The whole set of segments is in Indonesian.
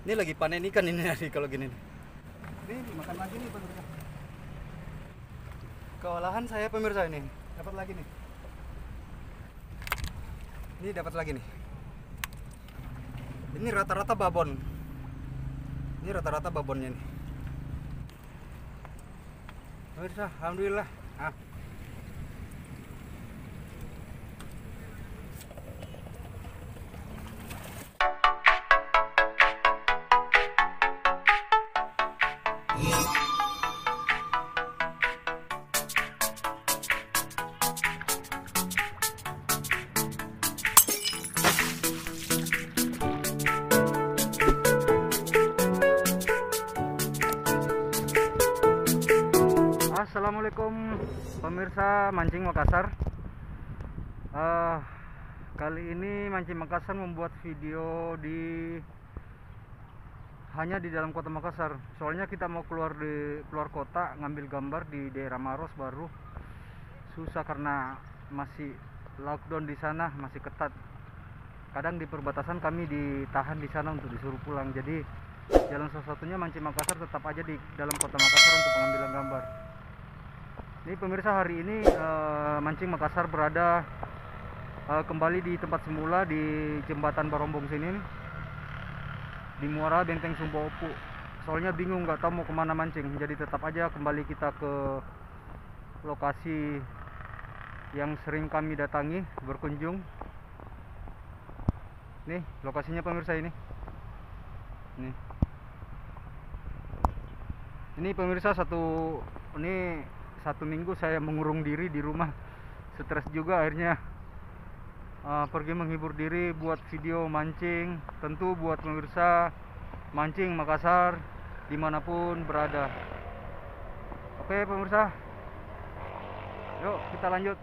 Ini lagi panen ikan ini nih kalau gini nih. Ini dimakan lagi nih pemirsa. Kewalahan saya pemirsa ini. Dapat lagi nih. Ini dapat lagi nih. Ini rata-rata babon. Ini rata-rata babonnya nih. Pemirsa, alhamdulillah. Assalamualaikum pemirsa Mancing Makassar. Kali ini Mancing Makassar membuat video hanya di dalam kota Makassar. Soalnya kita mau keluar kota ngambil gambar di daerah Maros baru susah karena masih lockdown di sana, masih ketat. Kadang di perbatasan kami ditahan di sana untuk disuruh pulang. Jadi jalan satu-satunya Mancing Makassar tetap aja di dalam kota Makassar untuk pengambilan gambar. Ini pemirsa, hari ini Mancing Makassar berada kembali di tempat semula di jembatan Barombong sini nih, di muara Benteng Sumba Opu. Soalnya bingung nggak tahu mau kemana mancing, jadi tetap aja kembali kita ke lokasi yang sering kami datangi berkunjung. Nih lokasinya pemirsa, ini pemirsa, satu minggu saya mengurung diri di rumah, stres juga akhirnya pergi menghibur diri buat video mancing, tentu buat pemirsa Mancing Makassar dimanapun berada. Oke pemirsa, yuk kita lanjut.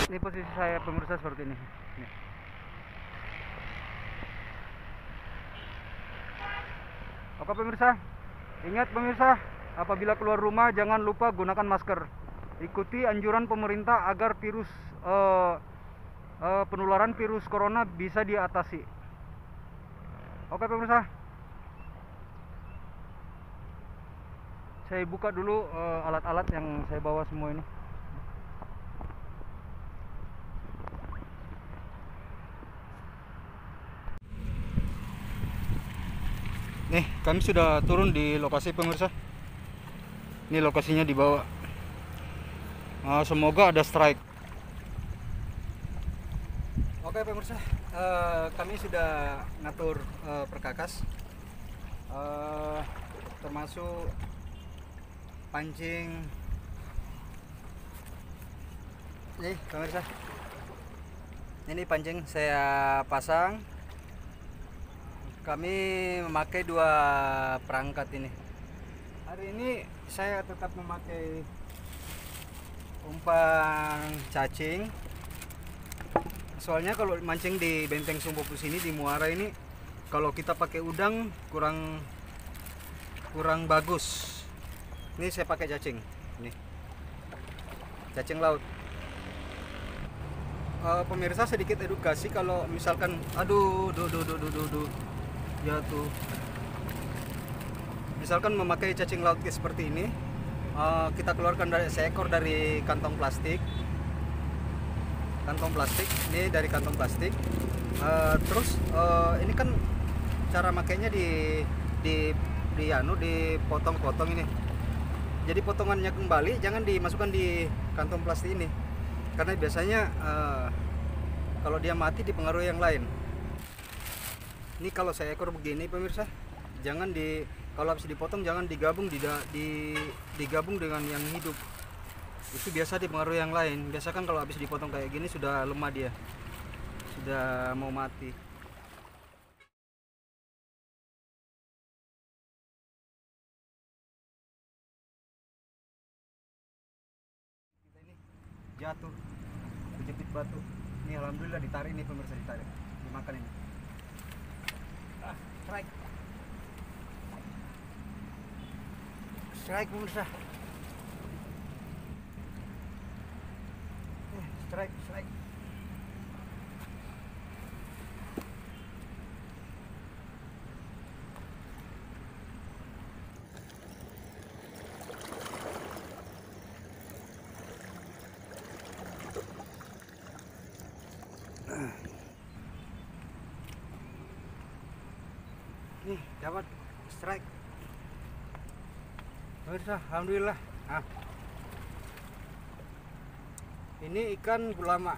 Ini posisi saya pemirsa seperti ini. Nih. Oke pemirsa, ingat pemirsa, apabila keluar rumah jangan lupa gunakan masker. Ikuti anjuran pemerintah agar penularan virus corona bisa diatasi. Oke pemirsa, saya buka dulu alat-alat yang saya bawa semua ini. Nih, kami sudah turun di lokasi pemirsa. Ini lokasinya di bawah. Semoga ada strike. Oke pemirsa, kami sudah ngatur perkakas, termasuk pancing. Nih pemirsa, ini pancing saya pasang. Kami memakai dua perangkat ini. Hari ini saya tetap memakai umpan cacing. Soalnya kalau mancing di Benteng Sumba Opu sini, di muara ini, kalau kita pakai udang kurang bagus. Ini saya pakai cacing. Ini cacing laut. Pemirsa, sedikit edukasi, kalau misalkan jatuh. Misalkan memakai cacing laut seperti ini, kita keluarkan seekor dari kantong plastik. Ini dari kantong plastik. Terus ini kan cara makainya dipotong-potong ini. Jadi potongannya kembali, jangan dimasukkan di kantong plastik ini, karena biasanya kalau dia mati dipengaruhi yang lain. Ini kalau seekor begini pemirsa, kalau habis dipotong jangan digabung dengan yang hidup. Itu biasa dipengaruhi yang lain. Biasa kan kalau habis dipotong kayak gini sudah lemah dia, sudah mau mati. Ini jatuh, kejepit batu. Ini alhamdulillah ditarik nih pemirsa, ditarik, dimakan ini. Strike pemirsa. Strike. Nih dapat strike pemirsa, alhamdulillah. Nah, ini ikan gulama.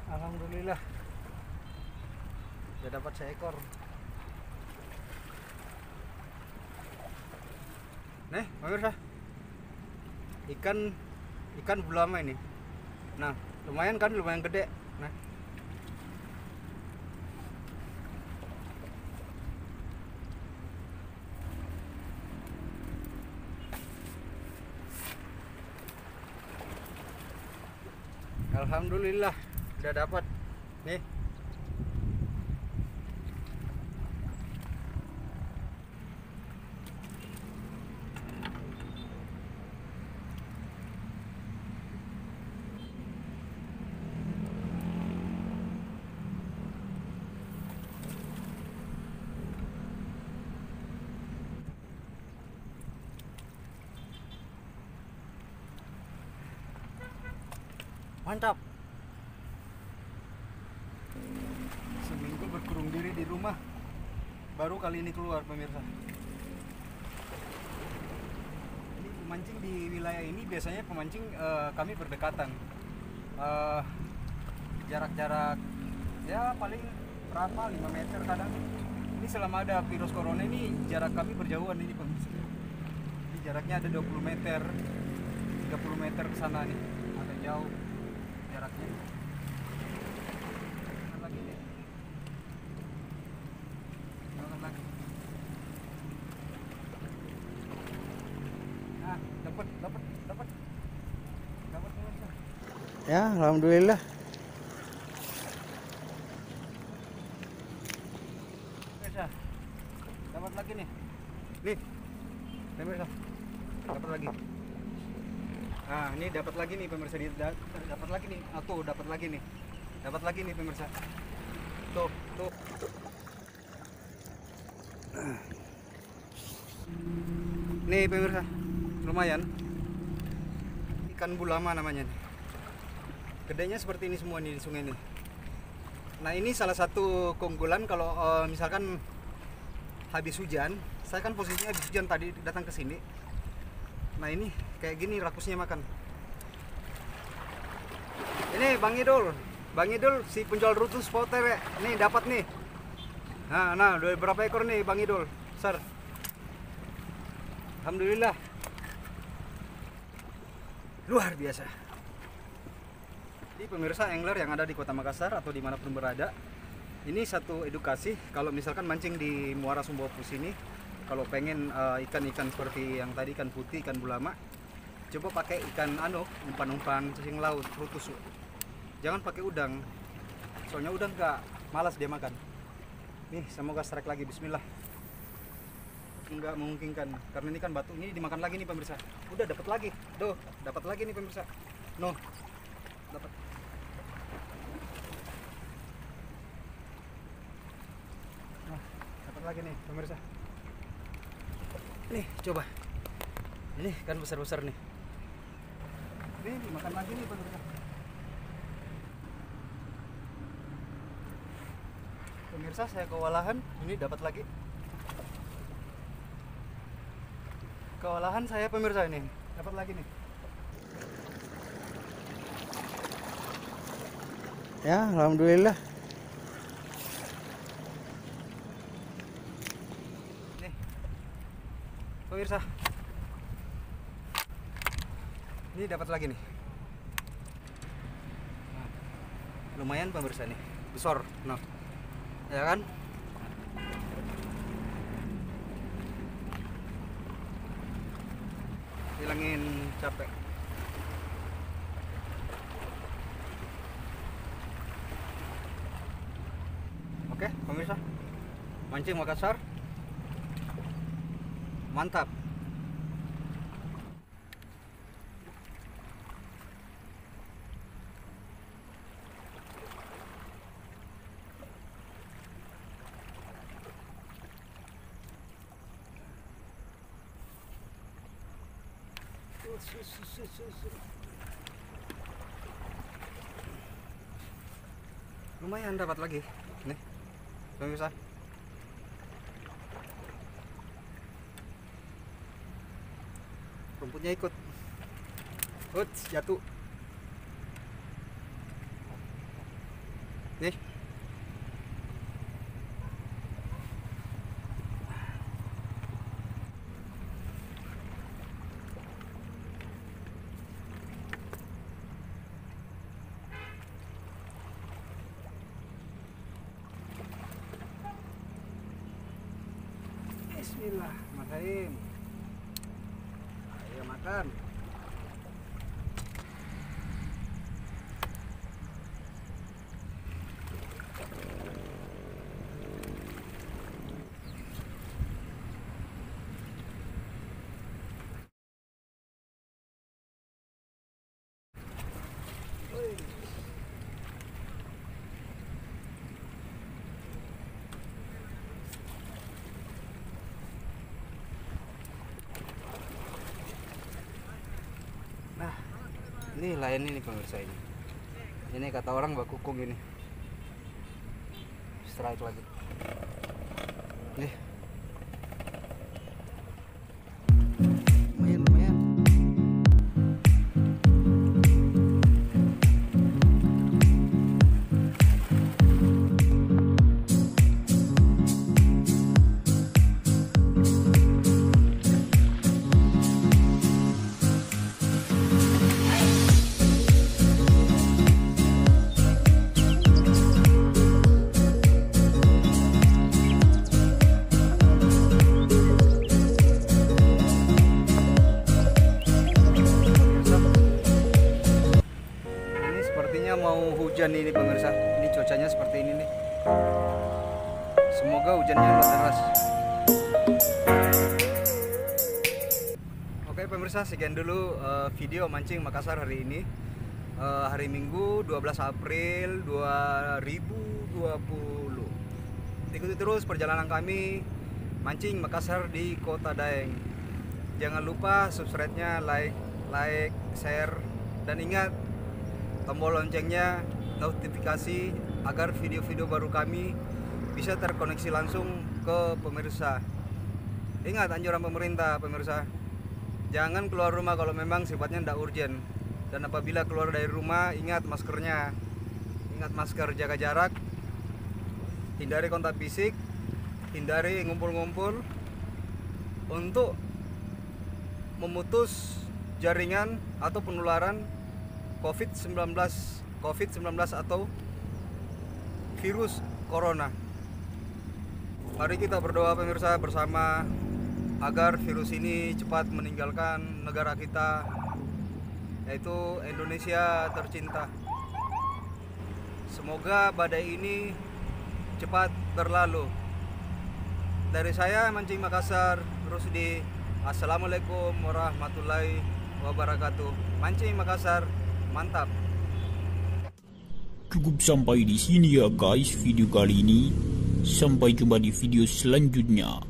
Alhamdulillah sudah dapat seekor. Nih pemirsa, ikan gulama ini. Nah lumayan kan, lumayan gede. Nah alhamdulillah udah dapat nih. Mantap. Seminggu berkurung diri di rumah, baru kali ini keluar pemirsa. Ini pemancing di wilayah ini biasanya pemancing kami berdekatan, jarak-jarak ya paling berapa 5 meter kadang. Ini selama ada virus corona ini jarak kami berjauhan ini pemirsa. Ini jaraknya ada 20 meter 30 meter ke sana nih, agak jauh jaraknya. Lagi nih. Lagi. Nah, dapat. Ya, alhamdulillah. Pemirsa, dapat lagi nih. Nih. Pemirsa, dapat lagi. Nah, ini dapat lagi nih pemirsa, dapat lagi nih. Ah, tuh dapat lagi nih. Dapat lagi nih pemirsa. Tuh. Nih pemirsa, lumayan. Ikan gulama namanya nih. Gedenya seperti ini semua nih di sungai ini. Nah, ini salah satu keunggulan kalau misalkan habis hujan. Saya kan posisinya habis hujan tadi datang ke sini. Nah, ini kayak gini rakusnya makan. Ini Bang Idul si penjual rute spotter ya. Nih dapat nih. Nah, udah berapa ekor nih Bang Idul? Besar. Alhamdulillah. Luar biasa. Jadi pemirsa angler yang ada di Kota Makassar atau dimanapun berada, ini satu edukasi kalau misalkan mancing di Muara Sumbawa Pus ini, kalau pengen ikan-ikan seperti yang tadi, ikan putih, ikan gulama, coba pakai ikan umpan-umpan cacing laut, rutus. Jangan pakai udang, soalnya udang malas dia makan. Nih semoga strike lagi, bismillah. Enggak memungkinkan karena ini kan batu, ini dimakan lagi nih pemirsa. Udah dapat lagi, tuh dapat lagi nih pemirsa. No, dapat. Dapat lagi nih pemirsa. Nih coba, ini kan besar-besar nih. Nih dimakan lagi nih pemirsa. Pemirsa, saya kewalahan, ini dapat lagi. Kewalahan saya pemirsa, ini dapat lagi nih. Ya, alhamdulillah. Nih pemirsa, ini dapat lagi nih. Nah, lumayan pemirsa nih, besar. Nah, ya kan? Hilangin capek. Oke pemirsa, mancing Makassar mantap. lumayan dapat lagi nih pemirsa. Rumputnya ikut. Uts, jatuh. Nih. Bismillahirrahmanirrahim. Ayo makan. Nah, ini lain ini pemirsa ini. Ini kata orang bakukung ini. Strike lagi. Nih. Lumayan. Mau hujan ini pemirsa, ini cuacanya seperti ini nih. Semoga hujannya nggak deras. Oke pemirsa, sekian dulu video mancing Makassar hari ini, hari Minggu 12 April 2020. Ikuti terus perjalanan kami mancing Makassar di Kota Daeng. Jangan lupa subscribe-nya, like, share, dan ingat tombol loncengnya, notifikasi agar video-video baru kami bisa terkoneksi langsung ke pemirsa. Ingat anjuran pemerintah pemirsa, jangan keluar rumah kalau memang sifatnya tidak urgent. Dan apabila keluar dari rumah, ingat maskernya, ingat masker, jaga jarak, hindari kontak fisik, hindari ngumpul-ngumpul untuk memutus jaringan atau penularan COVID-19 atau virus corona. Mari kita berdoa pemirsa bersama agar virus ini cepat meninggalkan negara kita, yaitu Indonesia tercinta. Semoga badai ini cepat berlalu. Dari saya Mancing Makassar, Rusdi. Assalamualaikum warahmatullahi wabarakatuh. Mancing Makassar, mantap. Cukup sampai di sini ya guys video kali ini. Sampai jumpa di video selanjutnya.